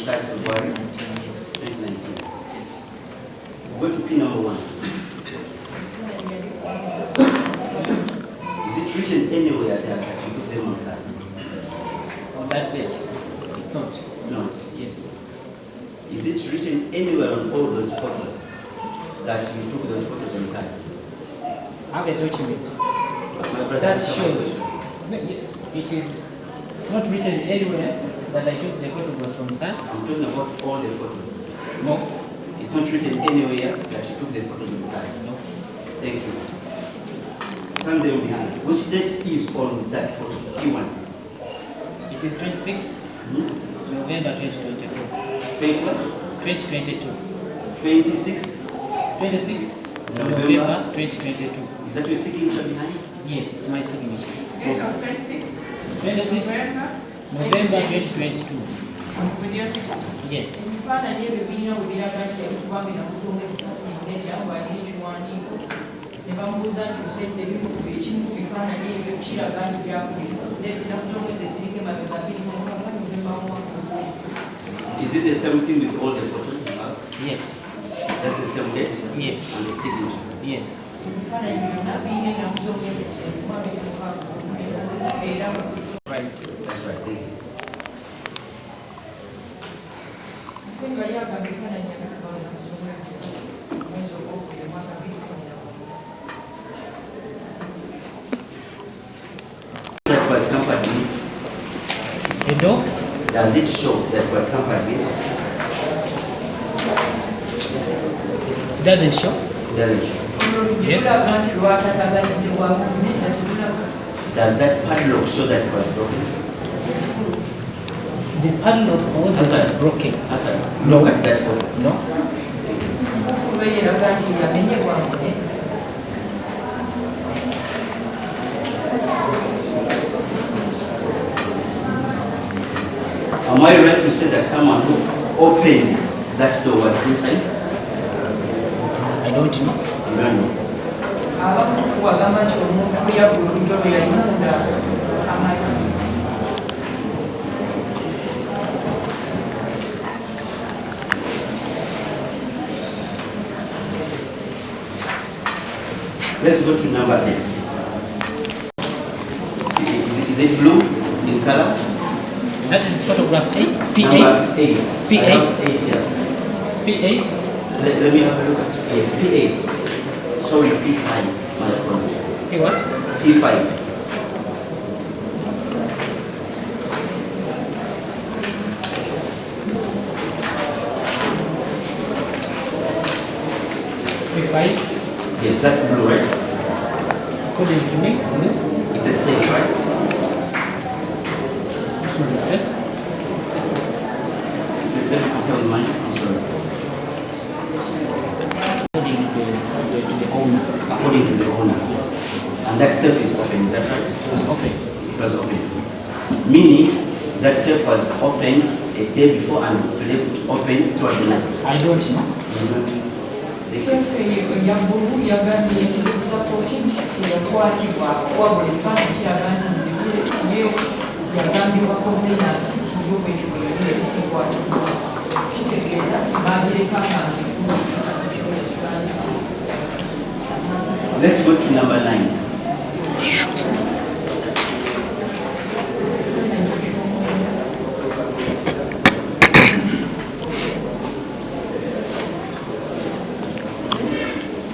23rd February 2019. Go to P number 1. Is it written anywhere there that you put them on card? On that date? It's not. It's not. Yes. Is it written anywhere on all those photos that you took those photos on card? I have a document. That shows. Yes, it is. It's not written anywhere that I took the photographs on that. I'm talking about all the photos. No. It's not written anywhere that you took the photos on card. No. Thank you. Stand there behind. Which date is on that photo? P1. It is 26 November 2022. 20 what? 2022. 26 November 2022. Is that your signature behind? Yes, it's my signature. 26 November 2022. Yes. Is it the same thing with all the photos? Yes. That's the same date? Yes. And the signature? Yes. Right. That's right, thank you. That was tampered with. The dog? Does it show that was tampered with? It doesn't show. It doesn't show. Yes. Does that padlock show that it was broken? The padlock was broken. Hassan, No. look at that photo. No. Am I right to say that someone who opens that door was inside? I don't know. You don't know. Let's go to number 8. Is it blue in color? That is photograph 8. Number P8. 8. P8. I have 8 here. P8. Let me have a look at it. Yes, P8. Sorry, P5. My apologies. P what? P5. P5. Yes, that's blue, right? According to me, blue. It's a safe, right? This one is safe. Let me compare with mine. I'm sorry. According to the owner. According to the owner. Yes. And that safe is open, is that right? It was open. It was open. Meaning that safe was open a day before and left open throughout the night. I don't know. Let's go to number 9.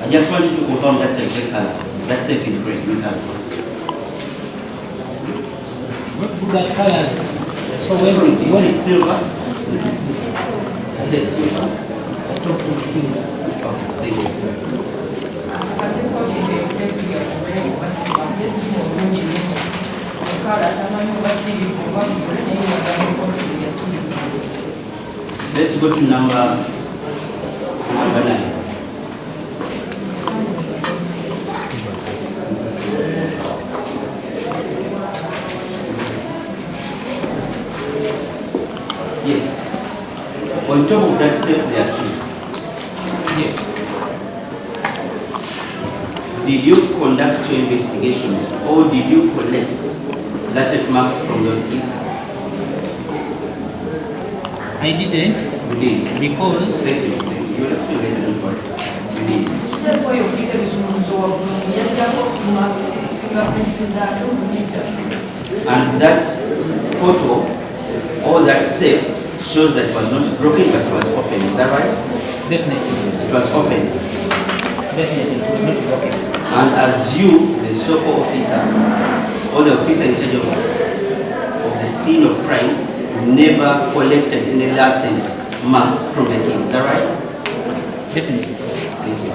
I just want you to confirm that's a grey color. That safe is grey color. What do that colors? So when it's silver, it says silver. I talk to the singer. Okay, thank you. Let's go to number 9. Yes. On top of that safe there are keys. Yes. Did you conduct your investigations or did you collect latex marks from those keys? I I didn't. You did. Because... Thank you. You will explain later, don't worry. You did. And that photo, or that safe, shows that it was not broken, but it was open. Is that right? Definitely. It was open. Definitely, it was not broken. And as you, the SOCO officer, or the officer in charge of the scene of crime, never collected any latent marks from the keys. Is that right? Definitely. Thank you.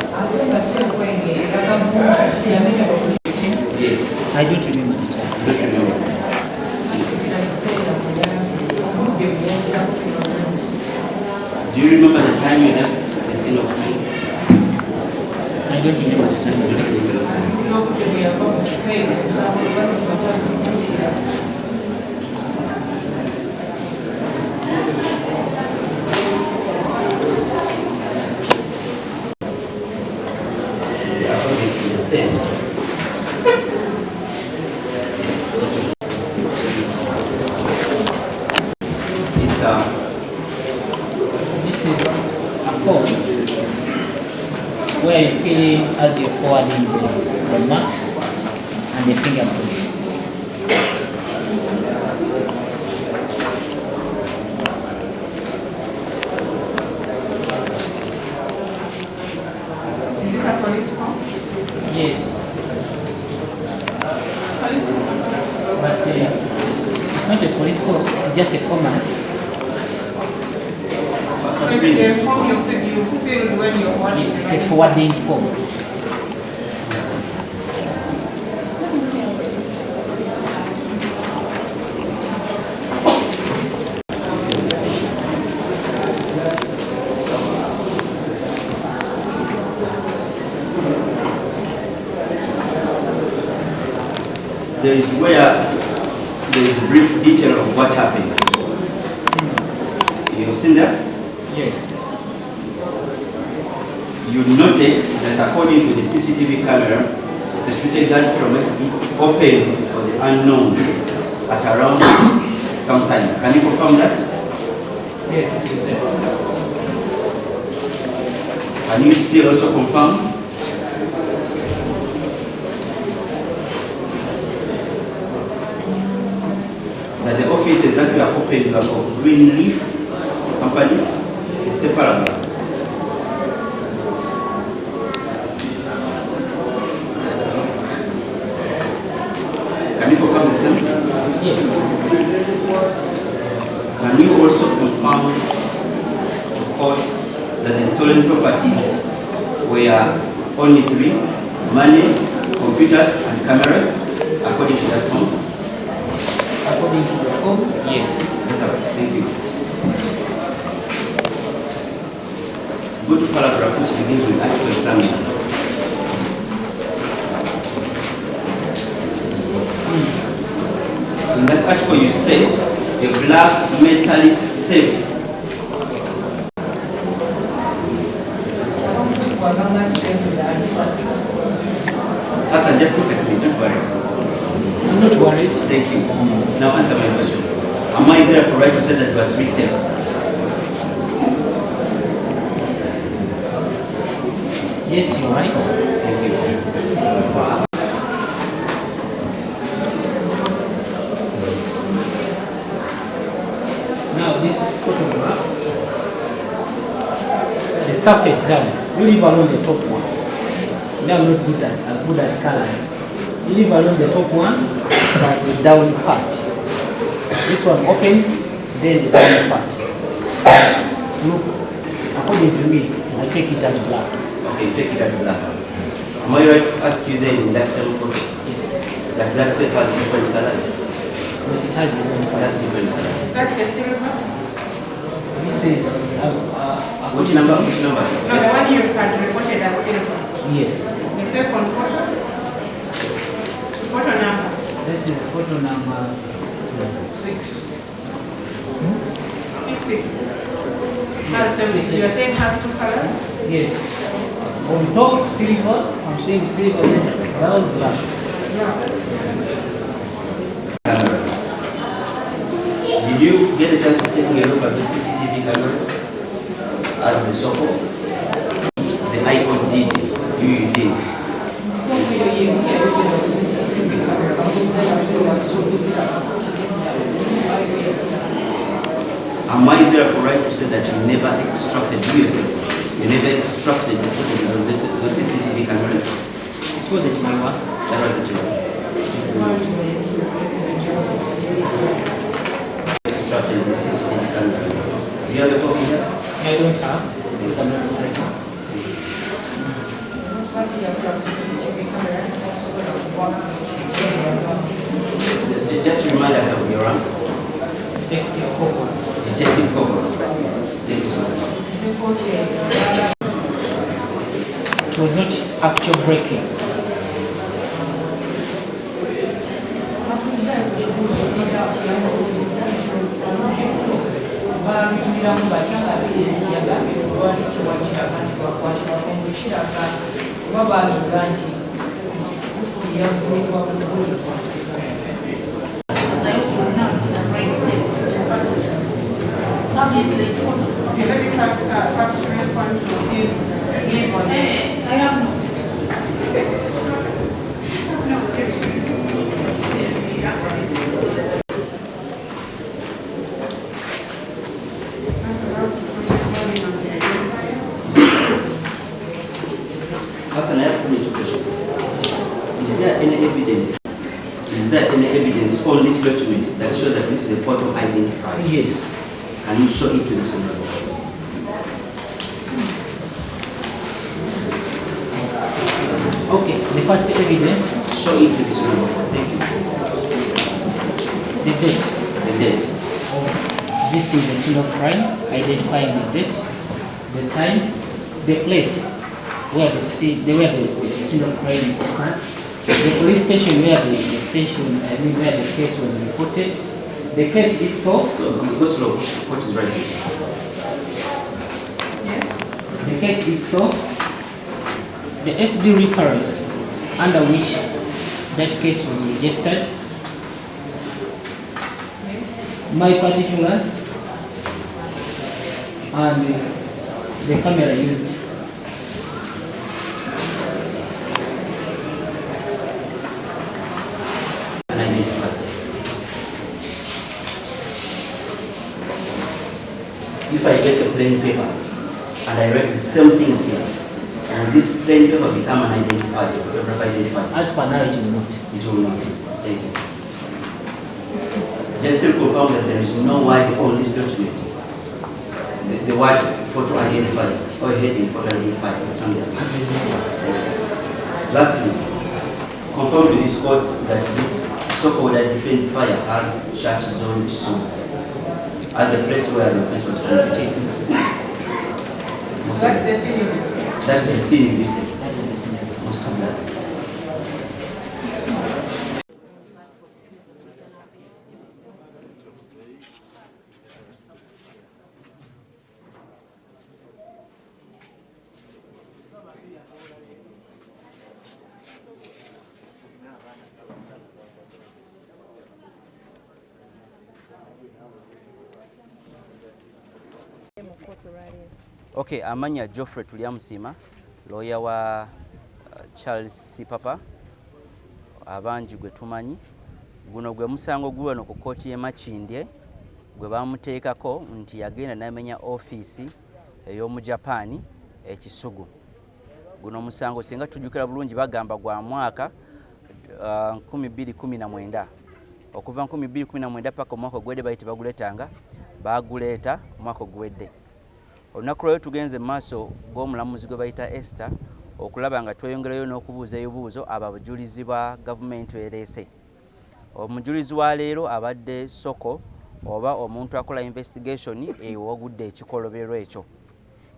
Yes. I don't remember the time. You don't remember. Do you remember the time you left the scene of crime? I don't remember the time. You don't remember the time. It's the same. This is a form where you fill in as you're forwarding the marks and the fingerprint. Is it a police form? Yes. Police form? But it's not a police form, it's just a format. So it's the form you fill when you're wanting It's a forwarding form. There is where there is a brief detail of what happened. You have seen that? Yes. You noted that according to the CCTV camera, the security guard from SB opened for the unknown at around some time. Can you confirm that? Yes, it is there. Can you still also confirm? That the offices that we are opening are of Greenleaf Company, is separate. Can you confirm the same? Yes. Can you also confirm to court that the stolen properties were only 3: money, computers, and cameras, according to that form? According to the form, yes. That's all right. Thank you. Go to paragraph which begins with article examiner. In that article you state a black metallic safe. Hassan, just look at me, don't worry. I'm not worried. Thank you. Now answer my question. Am I therefore right to say that there were 3 safes? Yes, you're right. Thank you. Now this photograph, the surface down, you leave alone the top one. We are not good at colors. You leave alone the top one, but the down part. This one opens, then the down part. Look, according to me, I take it as black. Okay, take it as black. Am I right to ask you then in that same photo? Yes. That black safe has different colors? Yes, it has different It has colors. different colors. Is that the silver? This is Which number? Which number? No, the one you had reported as silver. yes. The second photo? Photo number? This is photo number 6. P6. You're saying has 2 colors? Yes. On top silver, I'm saying silver, down black. No. Cameras. Did you you get a chance to take a look at the CCTV cameras as the SOCO? The ICO did, you did. Am I therefore right to say that you never extracted, you never extracted the footage of the CCTV cameras? It wasn't my work. That wasn't your work. Extracted the CCTV cameras. Do you have a copy here? I don't have, because I'm not right now. Just remind us of your rank. Detective Corporal. Detective Corporal. It was not actual breaking. Okay, let me first respond to his leave on it. I have no. Hassan, I have two questions. Is there any evidence? Is there any evidence on this document that shows that this is a photo identified? Yes. Can you show it to the Senate? Okay, the first evidence. Show it to the Senate. Thank you. The date. The date. This is the scene of crime, identifying the date, the time, the place where the scene of crime occurred, the police station where the where the case was reported, the case itself. Go slow. What is right here? Yes. The case itself, the SD reference under which that case was registered, my particulars, and the camera used. And identified. If I get a plain paper and I write the same things here, will this plain paper become an identifier, photographer identifier? As for now, it will not. It will not. Thank you. Just to confirm that there is no word on this document. The word photo identifier or heading photo identifier or something. Lastly, confirm to this court that this so-called identifier has church zone Kisumu as a place where the offense was committed. That's the scene you listed. That's the scene listed. That is the scene of the Most of that. Okay, amanya Geoffrey Tulyamusima, lawyer wa Charles Sipapa, abanji gwe tumanyi. Guno gwe musango gwe no ku kooti Makindye gwe bamuteekako nti yagenda n'amenya ofiisi ey'omu Japan ekisugu. Guno musango singa tujjukira bulungi bagamba gwa mwaka 2019. Okuva 2019 paka omwaka ogwedde bayite baguletanga, baguleeta omwaka ogwedde. Olunaku lw'eyo tugenze mu maaso g'omulamuzi gwe bayita Esther okulaba nga tweyongerayo n'okubuuza ebibuuzo abajulizi ba gavumenti bereese. Omujulizi wa leero abadde Soko oba omuntu akola investigation ewagudde ekikoloberwa ekyo.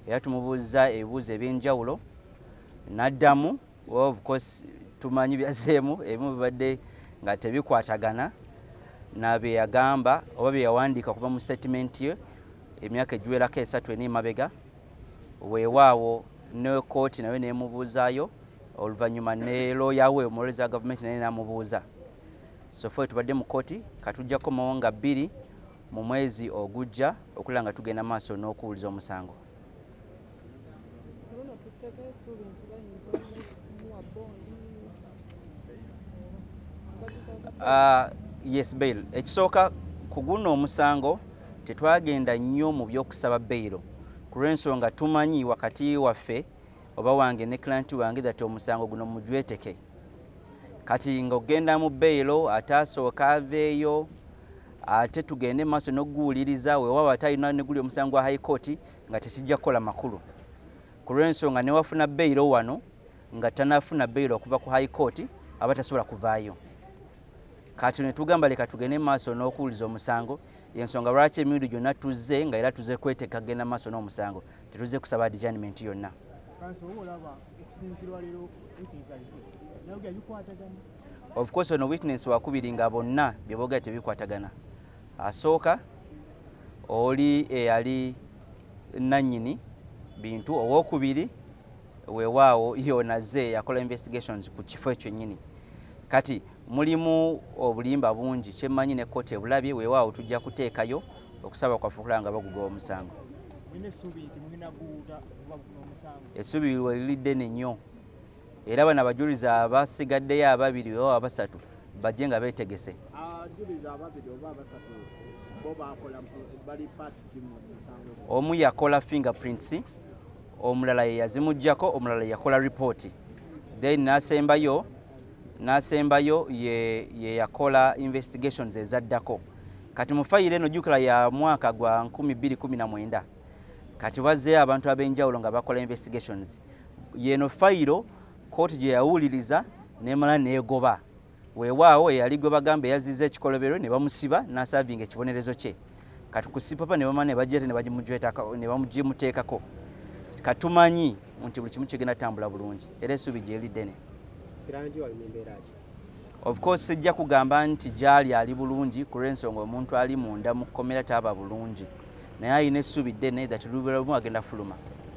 Era tumubuuza ebibuuzo eby'enjawulo n'addamu of course tumanyi byazeemu ebimu bibadde nga tebikwatagana na bye yagamba oba bye yawandiika kuva mu statement ye emyaka egiwerako 3 n'emabega. Weewaawo ne kooti nayo neemubuuzaayo oluvannyuma ne lawyer we omulowezi wa gavumenti naye n'amubuuza. So ffe tubadde mu kooti katujjako mawanga 2 mu mwezi ogujja okulanga nga tugenda maaso n'okuwuliza omusango. Yes, bail. Ekisooka ku guno omusango tetwagenda nnyo mu by'okusaba bail ku lw'ensonga tumanyi wakati waffe oba wange ne client wange that omusango guno mujweteke. Kati ng'ogenda mu bail ate asooka aveeyo ate tugende maaso n'okuguwuliriza weewaawo ate alina ne guli omusango wa high court nga tekijja kukola makulu. Ku lw'ensonga ne wafuna bail wano nga tanafuna bail okuva ku high court aba tasobola kuvaayo. Kati ne tugamba leka tugende maaso n'okuwuliza omusango, y'ensonga lwaki emirundi gyonna tuzze nga era tuzze kweteeka kugenda maaso n'omusango, tetuzze kusaba adjournment yonna. Of course ono witness wakubiri nga bonna bye boogera tebikwatagana. Asooka oli eyali nannyini bintu, owookubiri weewaawo yonaze yakola investigations ku kifo ekyo nnyini. Kati mulimu obulimba bungi kyemmanyi ne kkooti ebulabye weewaawo tujja kuteekayo okusaba kwaffe okulaba nga bagugoba omusango. Essuubi liri ddene nnyo era bano abajulizi abasigaddeyo ababiri oba abasatu bajje nga beetegese. Omu yakola fingerprints, omulala ye yazimuggyako, omulala yakola report, then n'asembayo ye yakola investigations ezaddako. Kati mu fayiro eno jjukira ya mwaka gwa 2019. Kati wazzeeyo abantu ab'enjawulo nga bakola investigations. Yeno fayiro kooti gye yawuliriza n'emala n'egoba. Weewaawo eyali gwe bagamba yazizza ekikolobero ne bamusiba n'asaavinga ekibonerezo kye. Kati ku Sipapa ne bamala ne bajjete ne bamugimuteekako. Katumanyi nti buli kimu kigenda tambula bulungi era essuubi gye liddene. Of course sijja kugamba nti gyali ali bulungi ku lw'ensonga omuntu ali munda mu kkomera taaba bulungi, naye alina essuubi ddene that lubeeramu agenda fuluma.